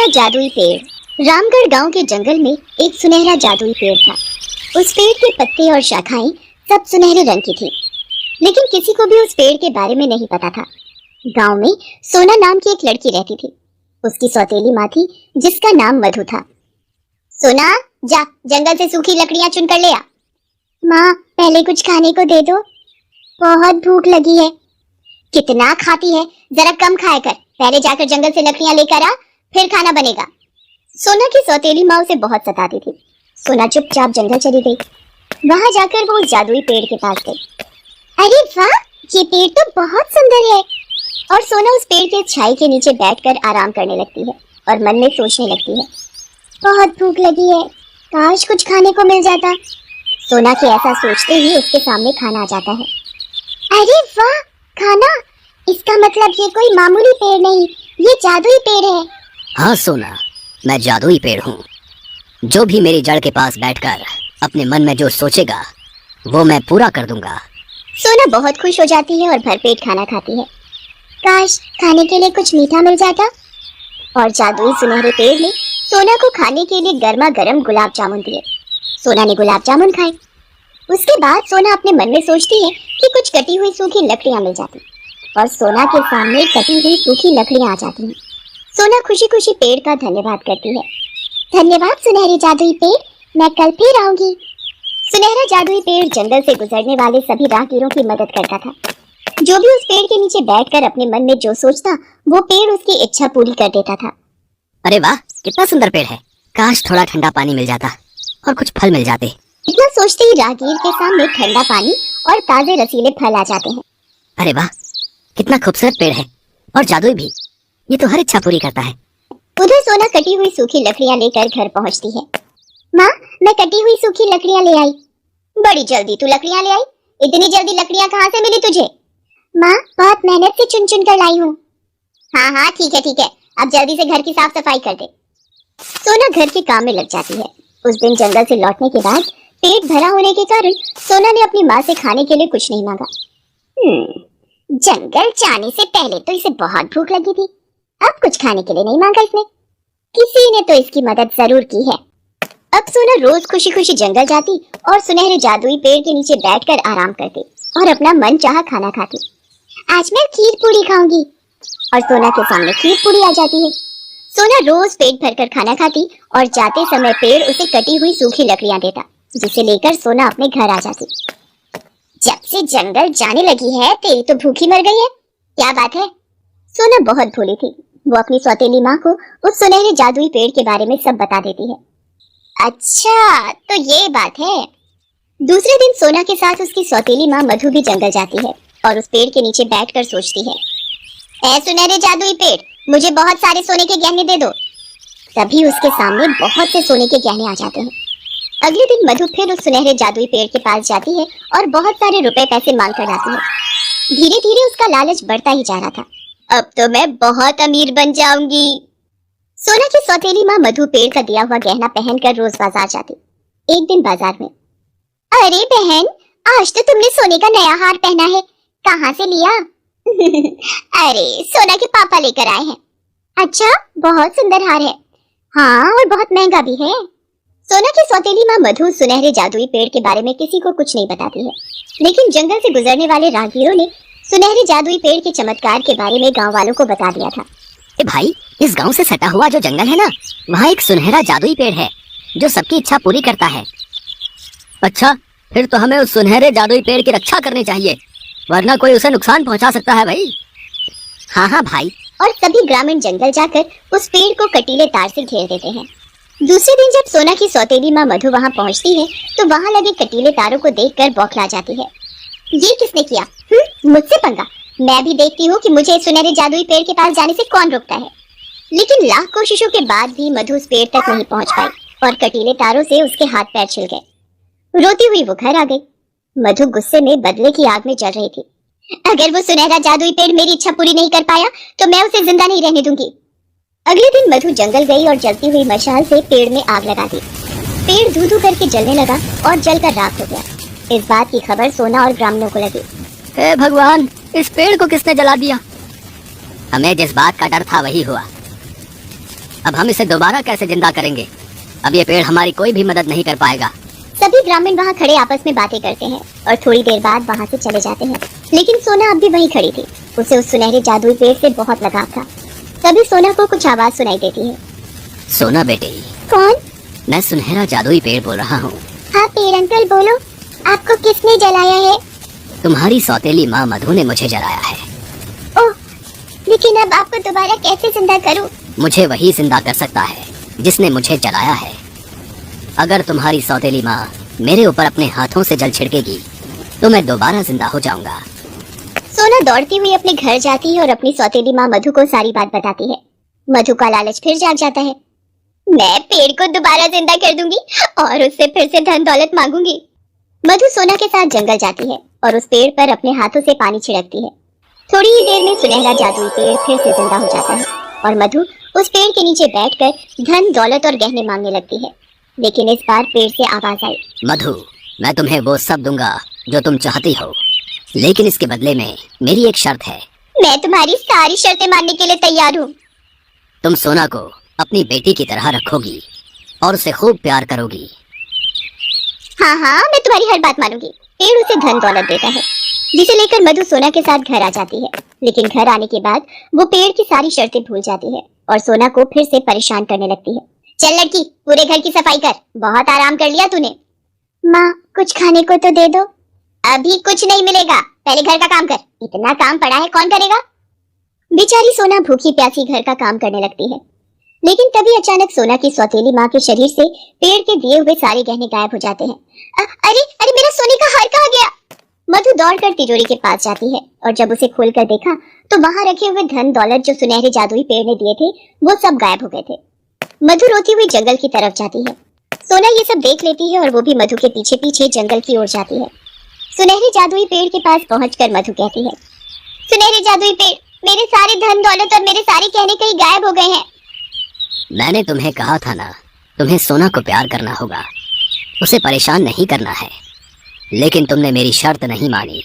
सुनहरा जादुई पेड़। रामगढ़ गांव के जंगल में एक सुनहरा जादुई पेड़ था। उस पेड़ के पत्ते और शाखाएं सब सुनहरे रंग की थी, लेकिन किसी को भी उस पेड़ के बारे में नहीं पता था। गांव में सोना नाम की एक लड़की रहती थी। उसकी सौतेली माँ थी जिसका नाम मधु था। सोना, जा जंगल से सूखी लकड़ियां चुन कर ले आ। माँ, पहले कुछ खाने को दे दो, बहुत भूख लगी है। कितना खाती है, जरा कम खाया कर। पहले जाकर जंगल से लकड़ियां लेकर आ, फिर खाना बनेगा। सोना की सौतेली माँ उसे बहुत सताती थी। सोना चुपचाप जंगल चली गई। वहां जाकर वो उस जादुई पेड़ के पास गई। अरे वाह, ये पेड़ तो बहुत सुंदर है। और सोना उस पेड़ के छाई के नीचे बैठकर आराम करने लगती है और मन में सोचने लगती है, बहुत भूख लगी है, काश कुछ खाने को मिल जाता। सोना के ऐसा सोचते ही उसके सामने खाना आ जाता है। अरे वाह, खाना! इसका मतलब ये कोई मामूली पेड़ नहीं, ये जादुई पेड़ है। हाँ सोना, मैं जादुई पेड़ हूँ। जो भी मेरी जड़ के पास बैठकर अपने मन में जो सोचेगा वो मैं पूरा कर दूंगा। सोना बहुत खुश हो जाती है और भरपेट खाना खाती है। काश खाने के लिए कुछ मीठा मिल जाता। और जादुई सुनहरे पेड़ ने सोना को खाने के लिए गर्मा गर्म गुलाब जामुन दिए। सोना ने गुलाब जामुन खाए। उसके बाद सोना अपने मन में सोचती है कि कुछ कटी हुई सूखी लकड़ियां मिल जाती, और सोना के सामने कटी हुई सूखी लकड़ियां आ जाती हैं। सोना खुशी खुशी पेड़ का धन्यवाद करती है। धन्यवाद सुनहरे जादुई पेड़, मैं कल फिर आऊंगी। सुनहरा जादुई पेड़ जंगल से गुजरने वाले सभी राहगीरों की मदद करता था। जो भी उस पेड़ के नीचे बैठकर अपने मन में जो सोचता, वो पेड़ उसकी इच्छा पूरी कर देता था। अरे वाह, कितना सुंदर पेड़ है। काश थोड़ा ठंडा पानी मिल जाता और कुछ फल मिल जाते। इतना सोचते ही राहगीर के सामने ठंडा पानी और ताजे रसीले फल आ जाते हैं। अरे वाह, कितना खूबसूरत पेड़ है, और जादुई भी। ये तो हर इच्छा पूरी करता है। उधर सोना कटी हुई सूखी लकड़ियां लेकर घर पहुंचती है। माँ, मैं कटी हुई सूखी लकड़ियां ले आई। बड़ी जल्दी तू लकड़ियां ले आई? इतनी जल्दी लकड़ियां कहाँ से मिली तुझे? माँ, बहुत मेहनत से चुन चुन कर लाई हूँ। हाँ हाँ, ठीक है, अब जल्दी से घर की साफ सफाई कर दे। सोना घर के काम में लग जाती है। उस दिन जंगल से लौटने के बाद पेट भरा होने के कारण सोना ने अपनी माँ से खाने के लिए कुछ नहीं मांगा। जंगल जाने से पहले तो इसे बहुत भूख लगी थी, अब कुछ खाने के लिए नहीं मांगा इसने। किसी ने तो इसकी मदद जरूर की है। अब सोना रोज खुशी खुशी जंगल जाती और सुनहरे जादुई पेड़ के नीचे बैठकर आराम करती और अपना मन चाहा खाना खाती। आज मैं खीर पूरी खाऊंगी। और सोना के सामने खीर पूरी आ जाती है। सोना रोज पेट भरकर खाना खाती और जाते समय पेड़ उसे कटी हुई सूखी लकड़ियां देता, जिसे लेकर सोना अपने घर आ जाती। जब से जंगल जाने लगी है, तेरी तो भूखी मर गई है। क्या बात है? सोना बहुत भोली थी। वो अपनी सौतेली माँ को उस सुनहरे जादुई पेड़ के बारे में सब बता देती है। अच्छा, तो ये बात है। दूसरे दिन सोना के साथ उसकी सौतेली माँ मधु भी जंगल जाती है और उस पेड़ के नीचे बैठकर सोचती है, ऐ सुनहरे जादुई पेड़, मुझे बहुत सारे सोने के गहने दे दो। तभी उसके सामने बहुत से सोने के गहने आ जाते हैं। अगले दिन मधु फिर उस सुनहरे जादुई पेड़ के पास जाती है और बहुत सारे रुपए पैसे मांग कर आती है। धीरे धीरे उसका लालच बढ़ता ही जा रहा था। अब तो मैं बहुत अमीर बन जाऊंगी। सोना की सौतेली माँ मधु पेड़ का दिया हुआ गहना पहनकर रोज बाजार जाती। एक दिन बाजार में, अरे बहन, आज तो तुमने सोने का नया हार पहना है, कहाँ से लिया? अरे सोना के पापा लेकर आए हैं। अच्छा, बहुत सुंदर हार है। हाँ, और बहुत महंगा भी है। सोना की सौतेली माँ मधु सुनहरे जादुई पेड़ के बारे में किसी को कुछ नहीं बताती है, लेकिन जंगल से गुजरने वाले राहगीरों ने सुनहरे जादुई पेड़ के चमत्कार के बारे में गांव वालों को बता दिया था। भाई, इस गांव से सटा हुआ जो जंगल है ना, वहाँ एक सुनहरा जादुई पेड़ है जो सबकी इच्छा पूरी करता है। अच्छा, फिर तो हमें उस सुनहरे जादुई पेड़ की रक्षा करनी चाहिए, वरना कोई उसे नुकसान पहुंचा सकता है भाई। हाँ हाँ भाई। और सभी ग्रामीण जंगल जाकर उस पेड़ को कटीले तार से घेर देते हैं। दूसरे दिन जब सोना की सौतेली माँ मधु वहाँ पहुँचती है तो वहाँ लगे कटीले तारों को देखकर बौखला जाती है। ये किसने किया? मुझसे पंगा? मैं भी देखती हूँ कि मुझे सुनहरे जादुई पेड़ के पास जाने से कौन रोकता है। लेकिन लाख कोशिशों के बाद भी मधु उस पेड़ तक नहीं पहुँच पाई और कटीले तारों से उसके हाथ पैर छिल गए। रोती हुई वो घर आ गई। मधु गुस्से में बदले की आग में जल रही थी। अगर वो सुनहरा जादुई पेड़ मेरी इच्छा पूरी नहीं कर पाया तो मैं उसे जिंदा नहीं रहने दूंगी। अगले दिन मधु जंगल गई और जलती हुई मशाल से पेड़ में आग लगा दी। पेड़ धू धू करके जलने लगा और जलकर राख हो गया। इस बात की खबर सोना और ग्रामीणों को लगी। हे भगवान, इस पेड़ को किसने जला दिया? हमें जिस बात का डर था वही हुआ। अब हम इसे दोबारा कैसे जिंदा करेंगे? अब ये पेड़ हमारी कोई भी मदद नहीं कर पाएगा। सभी ग्रामीण वहाँ खड़े आपस में बातें करते हैं और थोड़ी देर बाद वहाँ से चले जाते हैं। लेकिन सोना अब भी वहीं खड़ी थी। उसे उस सुनहरे जादुई पेड़ से बहुत लगाव था। तभी सोना को कुछ आवाज सुनाई देती है। सोना बेटी, कौन? मैं सुनहरा जादुई पेड़ बोल रहा हूँ। हाँ पेड़ अंकल बोलो, आपको किसने जलाया है? तुम्हारी सौतेली माँ मधु ने मुझे जलाया है। ओह, लेकिन अब आपको दोबारा कैसे जिंदा करूं? मुझे वही जिंदा कर सकता है जिसने मुझे जलाया है। अगर तुम्हारी सौतेली माँ मेरे ऊपर अपने हाथों से जल छिड़केगी तो मैं दोबारा जिंदा हो जाऊंगा। सोना दौड़ती हुई अपने घर जाती है और अपनी सौतेली माँ मधु को सारी बात बताती है। मधु का लालच फिर जाग जाता है। मैं पेड़ को दोबारा जिंदा कर दूंगी और उससे फिर से धन दौलत मांगूंगी। मधु सोना के साथ जंगल जाती है और उस पेड़ पर अपने हाथों से पानी छिड़कती है। थोड़ी ही देर में सुनहरा जादुई पेड़ फिर से जिंदा हो जाता है और मधु उस पेड़ के नीचे बैठकर धन दौलत और गहने मांगने लगती है। लेकिन इस बार पेड़ से आवाज आई। मधु, मैं तुम्हें वो सब दूंगा जो तुम चाहती हो, लेकिन इसके बदले में मेरी एक शर्त है। मैं तुम्हारी सारी शर्तें मानने के लिए तैयार हूँ। तुम सोना को अपनी बेटी की तरह रखोगी और उसे खूब प्यार करोगी। हाँ हाँ, मैं तुम्हारी हर बात मानूंगी। पेड़ उसे धन दौलत देता है, जिसे लेकर मधु सोना के साथ घर आ जाती है। लेकिन घर आने के बाद वो पेड़ की सारी शर्तें भूल जाती है और सोना को फिर से परेशान करने लगती है। चल लड़की, पूरे घर की सफाई कर, बहुत आराम कर लिया तूने। माँ, कुछ खाने को तो दे दो। अभी कुछ नहीं मिलेगा, पहले घर का काम कर। इतना काम पड़ा है, कौन करेगा? बेचारी सोना भूखी प्यासी घर का काम करने लगती है। लेकिन तभी अचानक सोना की सौतेली माँ के शरीर से पेड़ के दिए हुए सारे गहने गायब हो जाते हैं। अरे अरे, मेरा सोने का हार कहाँ गया? मधु दौड़कर तिजोरी के पास जाती है और जब उसे खोलकर देखा तो वहां रखे हुए धन दौलत जो सुनहरे जादुई पेड़ ने दिए थे वो सब गायब हो गए थे। मधु रोती हुई जंगल की तरफ जाती है। सोना ये सब देख लेती है और वो भी मधु के पीछे पीछे जंगल की ओर जाती है। सुनहरे जादुई पेड़ के पास पहुंचकर मधु कहती है, सुनहरे जादुई पेड़, मेरे सारे धन दौलत और मेरे सारे गहने कहीं गायब हो गए हैं। मैंने तुम्हें कहा था ना, तुम्हें सोना को प्यार करना होगा, उसे परेशान नहीं करना है। लेकिन तुमने मेरी शर्त नहीं मानी,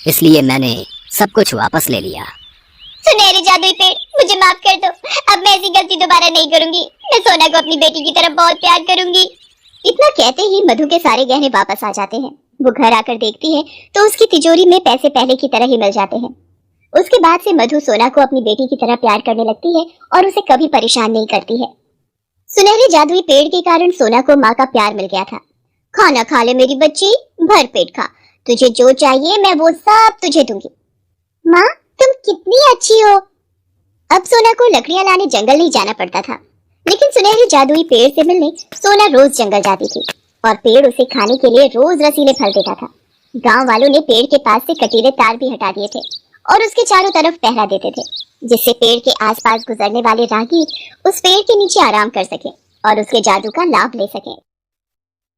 इसलिए मैंने सब कुछ वापस ले लिया। सुनहरे जादुई पेड़, मुझे माफ कर दो। अब मैं ऐसी गलती दोबारा नहीं करूंगी। मैं सोना को अपनी बेटी की तरह बहुत प्यार करूंगी। इतना कहते ही मधु के सारे गहने वापस आ जाते हैं। वो घर आकर देखती है तो उसकी तिजोरी में पैसे पहले की तरह ही मिल जाते हैं। उसके बाद से मधु सोना को अपनी बेटी की तरह प्यार करने लगती है और उसे कभी परेशान नहीं करती है। सुनहरे जादुई पेड़ के कारण सोना को माँ का प्यार मिल गया था। खाना खा ले मेरी बच्ची, भर पेट खा, तुझे जो चाहिए मैं वो सब तुझे दूंगी। माँ, तुम कितनी अच्छी हो। अब सोना को लकड़ियां लाने जंगल नहीं जाना पड़ता था, लेकिन सुनहरे जादुई पेड़ से मिलने सोना रोज जंगल जाती थी और पेड़ उसे खाने के लिए रोज रसीले फल देता था। गांव वालों ने पेड़ के पास से कटीले तार भी हटा दिए थे और उसके चारों तरफ पहरा देते थे, जिससे पेड़ के आसपास गुजरने वाले राहगीर उस पेड़ के नीचे आराम कर सके और उसके जादू का लाभ ले सके।